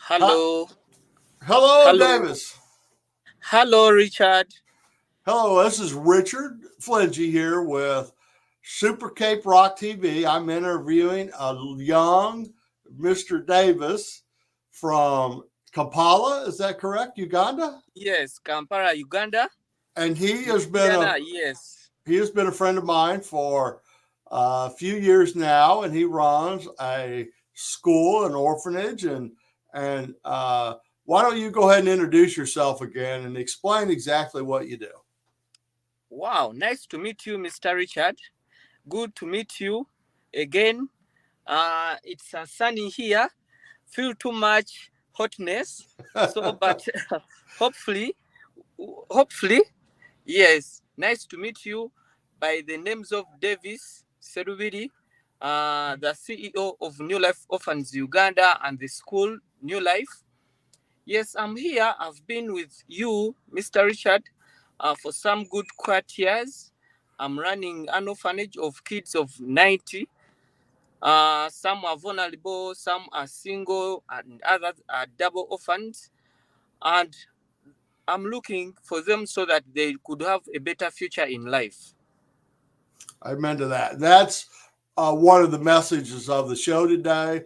Hi- Hello, Hello, hello, Davis. hello, Richard. Hello, this is Richard Flentge here with Super Cape Rock TV. I'm interviewing a young Mr. Davis from Kampala. Is that correct? Uganda? Yes, Kampala, Uganda. And Indiana, yes. he has been a friend of mine for a few years now, and he runs a school, an orphanage, and why don't you go ahead and introduce yourself again and explain exactly what you do? Wow, nice to meet you, Mr. Richard. Good to meet you again. It's sunny here. Feel too much hotness. So, but hopefully, hopefully, yes. Nice to meet you. By the names of Davis Serubiri, the CEO of New Life Orphans Uganda and the school New Life. Yes, I'm here. I've been with you, Mr. Richard, for some good quite years. I'm running an orphanage of kids of 90. Some are vulnerable, some are single, and others are double orphans. And I'm looking for them so that they could have a better future in life. Amen to that. That's one of the messages of the show today.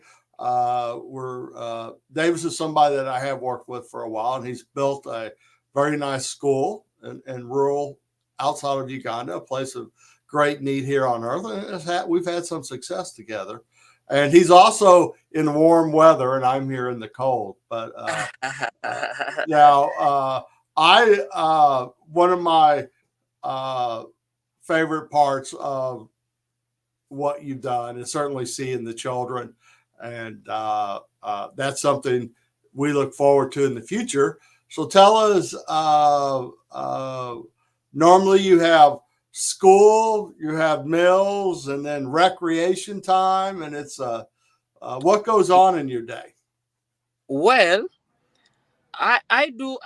Davis is somebody that I have worked with for a while, and he's built a very nice school in rural outside of Uganda, a place of great need here on earth. And we've had some success together. And he's also in warm weather, and I'm here in the cold. But uh, now, I one of my uh, favorite parts of what you've done and certainly seeing the children. And that's something we look forward to in the future. So tell us, normally you have school, you have meals, and then recreation time. And it's what goes on in your day? Well, I do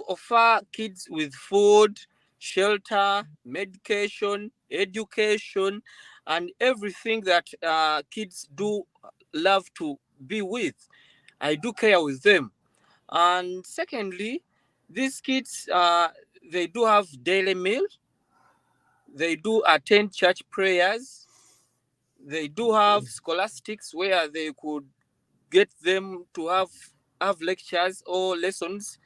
offer kids with food, shelter, medication, education, and everything that kids do love to be with. I do care with them. And secondly, these kids they do have daily meal. They do attend church prayers. They do have scholastics where they could get them to have lectures or lessons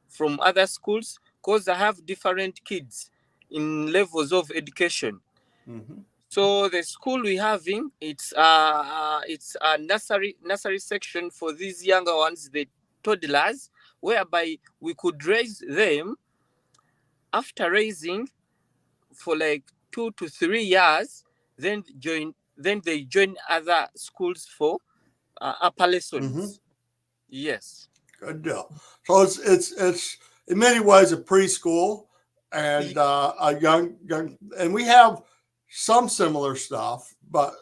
from other schools because I have different kids in levels of education. Mm-hmm. So the school we having it's a nursery section for these younger ones, the toddlers, whereby we could raise them. After raising for like 2 to 3 years, then they join other schools for upper Mm-hmm. lessons. Yes. Good deal. So it's in many ways a preschool and a young, and we have some similar stuff, but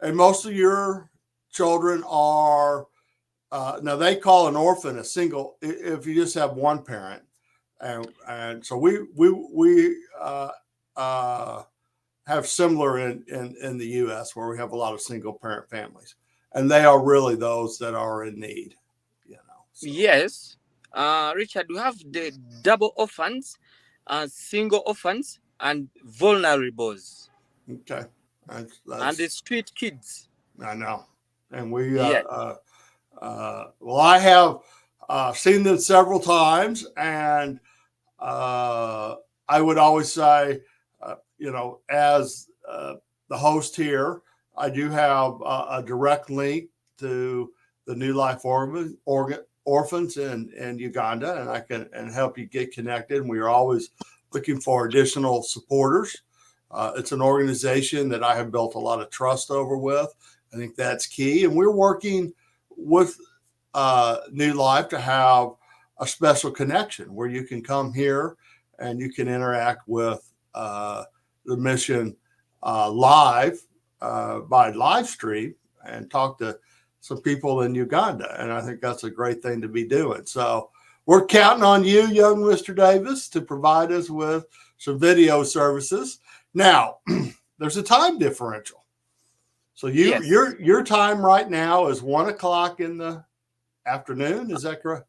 and most of your children are now they call an orphan a single if you just have one parent, and so we uh, have similar in the U.S. where we have a lot of single parent families, and they are really those that are in need, you know. So Yes, Richard, we have the double orphans, single orphans, and vulnerables, okay, and the that's street kids. I know, and we Yeah. well, I have seen them several times, and uh, I would always say, as the host here, I do have a direct link to the New Life Orphans in Uganda, and I can and help you get connected. And we are always looking for additional supporters. It's an organization that I have built a lot of trust over with. I think that's key, and we're working with New Life to have a special connection where you can come here and you can interact with the mission live by live stream and talk to some people in Uganda. And I think that's a great thing to be doing. So we're counting on you, young Mr. Davis, to provide us with some video services. Now, there's a time differential. So Yes. your time right now is 1 o'clock in the afternoon. Is that correct?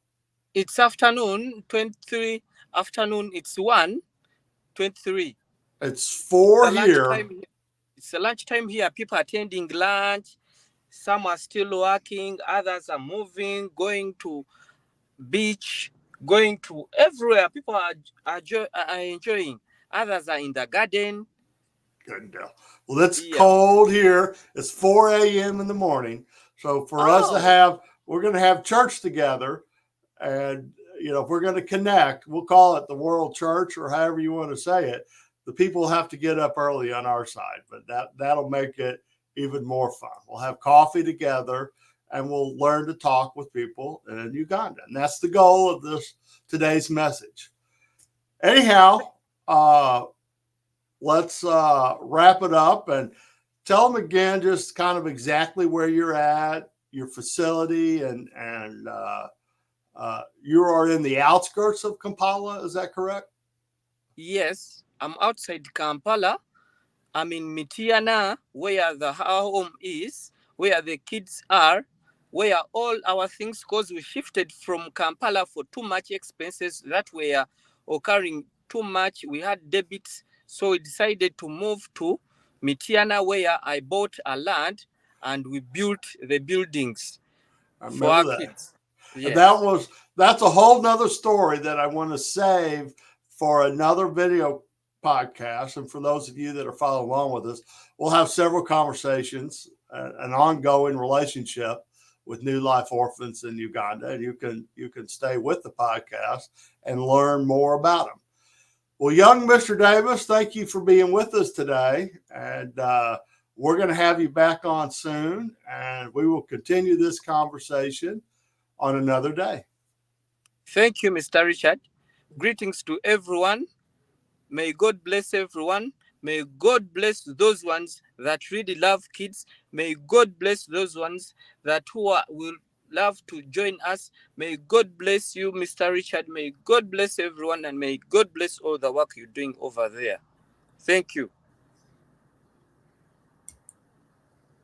It's afternoon, 23 afternoon. It's 1:23. It's 4 The here. lunchtime. It's a lunchtime here. People attending lunch. Some are still working. Others are moving, going to beach, going to everywhere. People are enjoying. Others are in the garden. Good deal. Well, it's Yeah. cold here. It's 4 a.m. in the morning. So for us to Oh, have, we're going to have church together. And, if we're going to connect, we'll call it the World Church or however you want to say it. The people have to get up early on our side, but that'll make it even more fun. We'll have coffee together and we'll learn to talk with people in Uganda. And that's the goal of today's message. Anyhow, let's wrap it up and tell them again just kind of exactly where you're at, your facility, and you are in the outskirts of Kampala. Is that correct? yes. I'm outside Kampala. I'm in Mitiana, where the home is, where the kids are, where all our things, because we shifted from Kampala for too much expenses that were occurring too much. We had debits, so we decided to move to Mitiana, where I bought a land and we built the buildings I for our remember that. kids. And Yes. that's a whole nother story that I want to save for another video podcast. And for those of you that are following along with us, we'll have several conversations, an ongoing relationship with New Life Orphans in Uganda, and you can stay with the podcast and learn more about them. Well, young Mr. Davis, thank you for being with us today, and we're going to have you back on soon, and we will continue this conversation on another day. Thank you, Mr. Richard. Greetings to everyone. May God bless everyone. May God bless those ones that really love kids. May God bless those ones that will love to join us. May God bless you, Mr. Richard. May God bless everyone, and may God bless all the work you're doing over there. Thank you.